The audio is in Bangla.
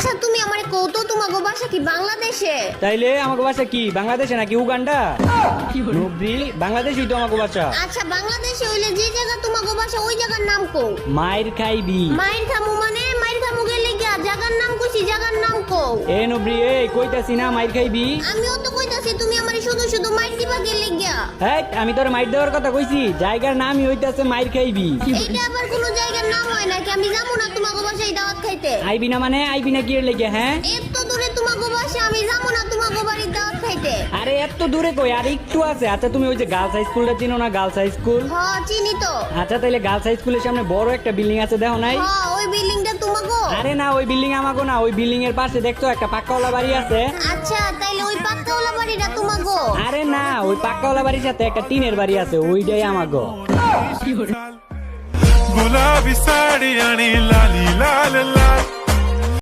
আচ্ছা তুমি আমারে কৌতো তোমাগো বাসা কি বাংলাদেশে? তাইলে আমাকে বাসা কি বাংলাদেশে নাকি উগান্ডা? নুব্রি বাংলাদেশই তো আমাকে বাসা। আচ্ছা বাংলাদেশে হইলে যে জায়গা তোমাগো বাসা ওই জায়গার নাম কও। মায়ের খাইবি। মাইর খামু মানে মাইর খামু গেলে গিয়া জায়গার নাম কইছি, জায়গার নাম কও। এ নুব্রি এ কইতাছি না মায়ের খাইবি। আমিও তো কইতাছি তুমি আমারে শুধু শুধু মাইর দিবা গেলে গিয়া। হ্যাঁ আমি তোর মাইর দেওয়ার কথা কইছি, জায়গার নামই হইতাছে মায়ের খাইবি। এইটা আবার কোন জায়গার নাম হয় নাকি? আমি যাবো না তোমাগো বাসায় দাওয়াত খাইতে। আইবি না মানে আইবি না কি এর লেগে? হ্যাঁ এত দূরে তোমাগো বাসা, আমি যাবো না তোমাগো বাড়ির দাওয়াত খাইতে। আরে এত দূরে কই, আর একটু আছে। আচ্ছা তুমি ওই যে গার্লস হাই স্কুলটা চিনো না? Girls high school. হ্যাঁ চিনি তো। আচ্ছা তাইলে গার্লস হাই স্কুলের সামনে বড় একটা বিল্ডিং আছে, দেখো নাই? হ্যাঁ ওই বিল্ডিংটা তোমাগো? আরে না ওই বিল্ডিং আমাগো না, ওই বিল্ডিং এর পাশে দেখছো একটা পাক্কাওয়ালা বাড়ি আছে। আচ্ছা তাইলে ওই পাক্কাওয়ালা বাড়িটা তোমাগো? আরে না ওই পাক্কাওয়ালা বাড়ির সাথে একটা টিনের বাড়ি আছে, ওইটাই আমাগো। गुलाबी साड़ी आणि लाली लाल लाल